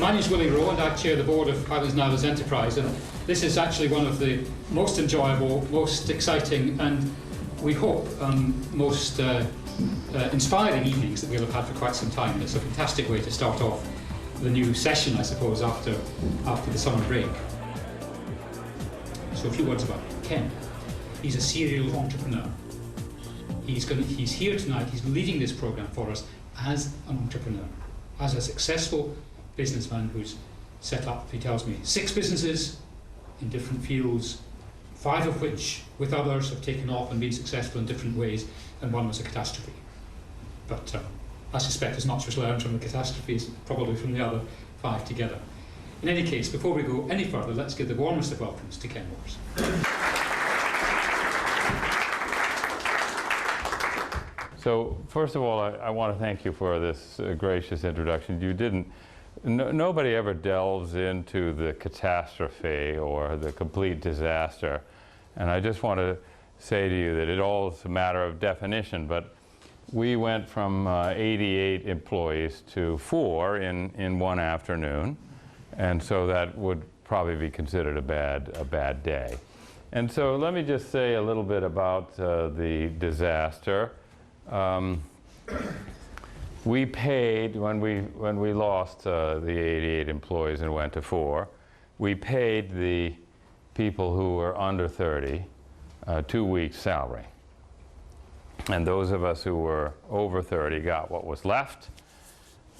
My name is Willie Rowe, and I chair the board of Highlands and Islands Enterprise, and this is actually one of the most enjoyable, most exciting, and we hope most inspiring evenings that we'll have had for quite some time. It's a fantastic way to start off the new session, I suppose, after the summer break. So a few words about Ken. He's a serial entrepreneur. He's here tonight, he's leading this program for us as an entrepreneur, as a successful businessman who's set up, he tells me, 6 businesses in different fields, 5 of which with others have taken off and been successful in different ways, and 1 was a catastrophe. But I suspect as much was learned from the catastrophes probably from the other 5 together. In any case, before we go any further, let's give the warmest of welcomes to Ken Morse. So, first of all, I want to thank you for this gracious introduction. You didn't, nobody ever delves into the catastrophe or the complete disaster. And I just want to say to you that it all is a matter of definition, but we went from 88 employees to 4 in one afternoon. And so that would probably be considered a bad day. And so let me just say a little bit about the disaster. We paid, when we lost the 88 employees and went to 4, we paid the people who were under 30 2 weeks' salary. And those of us who were over 30 got what was left.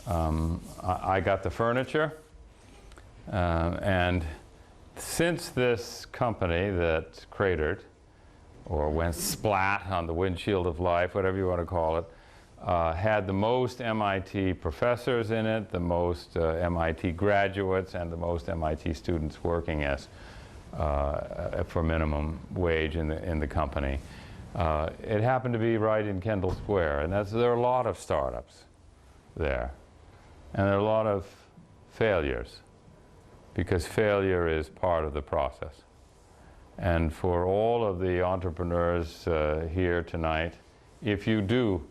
I got the furniture. And since this company that cratered, or went splat on the windshield of life, whatever you want to call it, had the most MIT professors in it, the most MIT graduates, and the most MIT students working as for minimum wage in the company. It happened to be right in Kendall Square, and there are a lot of startups there, and there are a lot of failures, because failure is part of the process. And for all of the entrepreneurs here tonight, if you do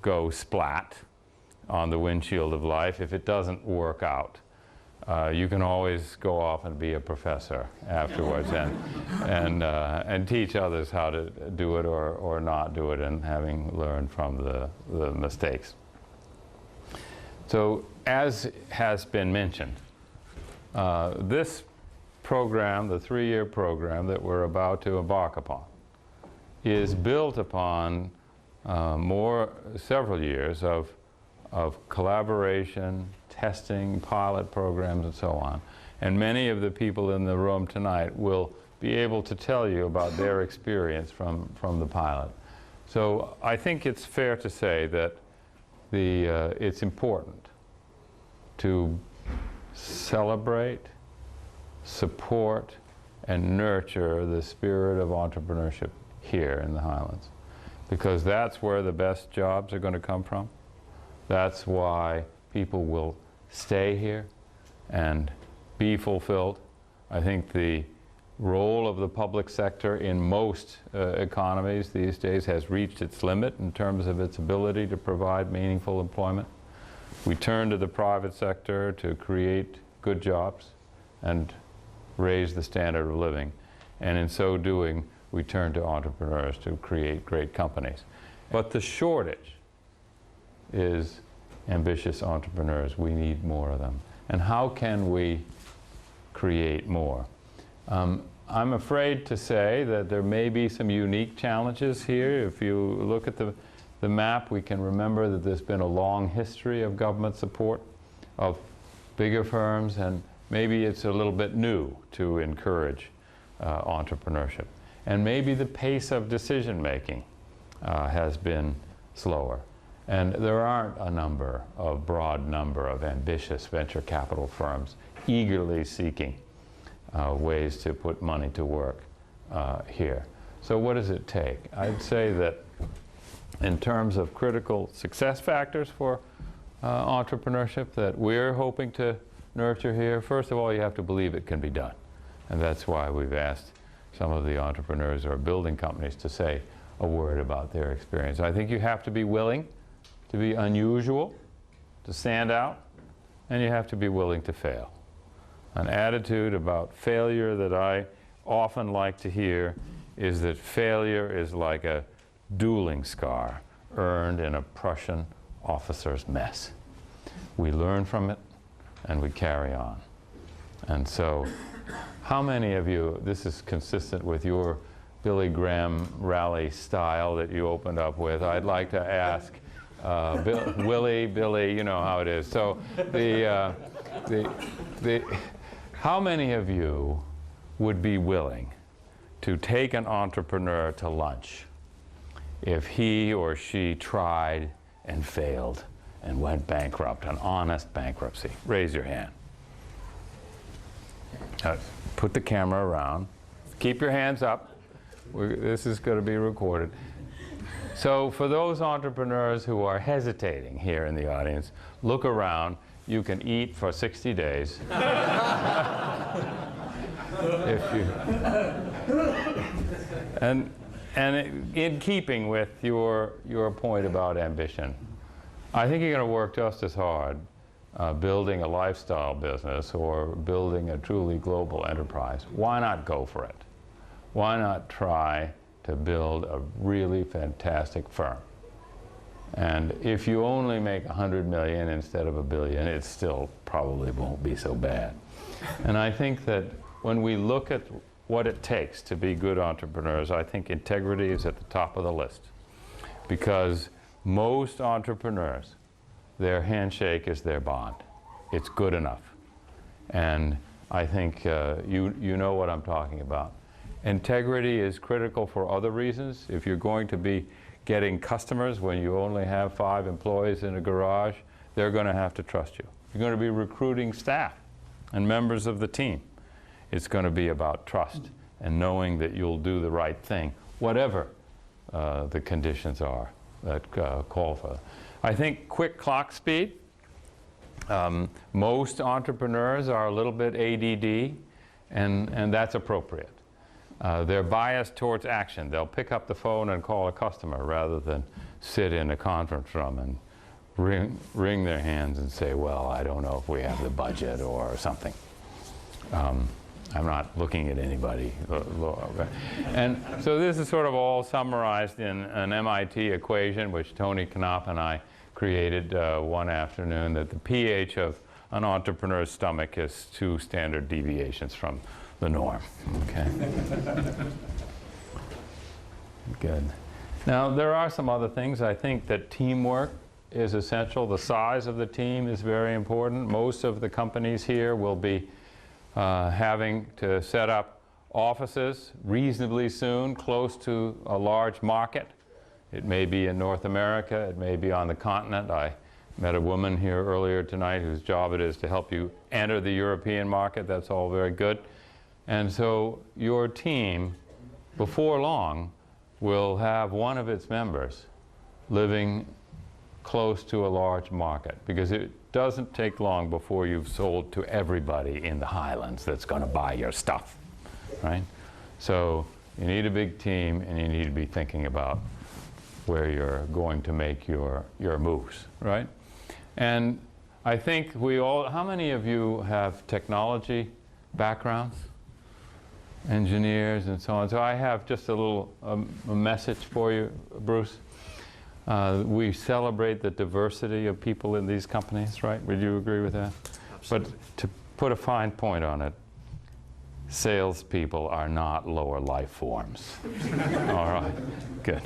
go splat on the windshield of life, if it doesn't work out, you can always go off and be a professor afterwards and teach others how to do it or not do it, and having learned from the mistakes. So, as has been mentioned, this program, the 3-year program that we're about to embark upon, is built upon several years of collaboration, testing, pilot programs, and so on. And many of the people in the room tonight will be able to tell you about their experience from the pilot. So I think it's fair to say that it's important to celebrate, support, and nurture the spirit of entrepreneurship here in the Highlands, because that's where the best jobs are going to come from. That's why people will stay here and be fulfilled. I think the role of the public sector in most economies these days has reached its limit in terms of its ability to provide meaningful employment. We turn to the private sector to create good jobs and raise the standard of living. And in so doing, we turn to entrepreneurs to create great companies. But the shortage is ambitious entrepreneurs. We need more of them. And how can we create more? I'm afraid to say that there may be some unique challenges here. If you look at the map, we can remember that there's been a long history of government support of bigger firms, and maybe it's a little bit new to encourage entrepreneurship. And maybe the pace of decision-making has been slower. And there aren't a broad number of ambitious venture capital firms eagerly seeking ways to put money to work here. So what does it take? I'd say that in terms of critical success factors for entrepreneurship that we're hoping to nurture here, first of all, you have to believe it can be done. And that's why we've asked some of the entrepreneurs who are building companies to say a word about their experience. I think you have to be willing to be unusual, to stand out, and you have to be willing to fail. An attitude about failure that I often like to hear is that failure is like a dueling scar earned in a Prussian officer's mess. We learn from it and we carry on. And so, how many of you, this is consistent with your Billy Graham rally style that you opened up with, I'd like to ask Billy, you know how it is. So how many of you would be willing to take an entrepreneur to lunch if he or she tried and failed and went bankrupt, an honest bankruptcy? Raise your hand. Put the camera around. Keep your hands up. This is going to be recorded. So for those entrepreneurs who are hesitating here in the audience, look around. You can eat for 60 days. And in keeping with your point about ambition, I think you're going to work just as hard building a lifestyle business or building a truly global enterprise. Why not go for it? Why not try to build a really fantastic firm? And if you only make 100 million instead of $1 billion, it still probably won't be so bad. And I think that when we look at what it takes to be good entrepreneurs, I think integrity is at the top of the list. Because most entrepreneurs, their handshake is their bond. It's good enough. And I think you know what I'm talking about. Integrity is critical for other reasons. If you're going to be getting customers when you only have 5 employees in a garage, they're going to have to trust you. You're going to be recruiting staff and members of the team. It's going to be about trust and knowing that you'll do the right thing, whatever the conditions are that call for it. I think quick clock speed. Most entrepreneurs are a little bit ADD, and that's appropriate. They're biased towards action. They'll pick up the phone and call a customer rather than sit in a conference room and wring their hands and say, well, I don't know if we have the budget or something. I'm not looking at anybody. And so this is sort of all summarized in an MIT equation, which Tony Knopp and I created one afternoon, that the pH of an entrepreneur's stomach is 2 standard deviations from the norm. Okay. Good. Now, there are some other things. I think that teamwork is essential. The size of the team is very important. Most of the companies here will be having to set up offices reasonably soon, close to a large market. It may be in North America, it may be on the continent. I met a woman here earlier tonight whose job it is to help you enter the European market. That's all very good. And so your team, before long, will have one of its members living close to a large market, because it doesn't take long before you've sold to everybody in the Highlands that's going to buy your stuff, right? So you need a big team, and you need to be thinking about where you're going to make your moves, right? And I think we all, how many of you have technology backgrounds? Engineers and so on. So I have just a little a message for you, Bruce. We celebrate the diversity of people in these companies, right? Would you agree with that? Absolutely. But to put a fine point on it, salespeople are not lower life forms. All right, good.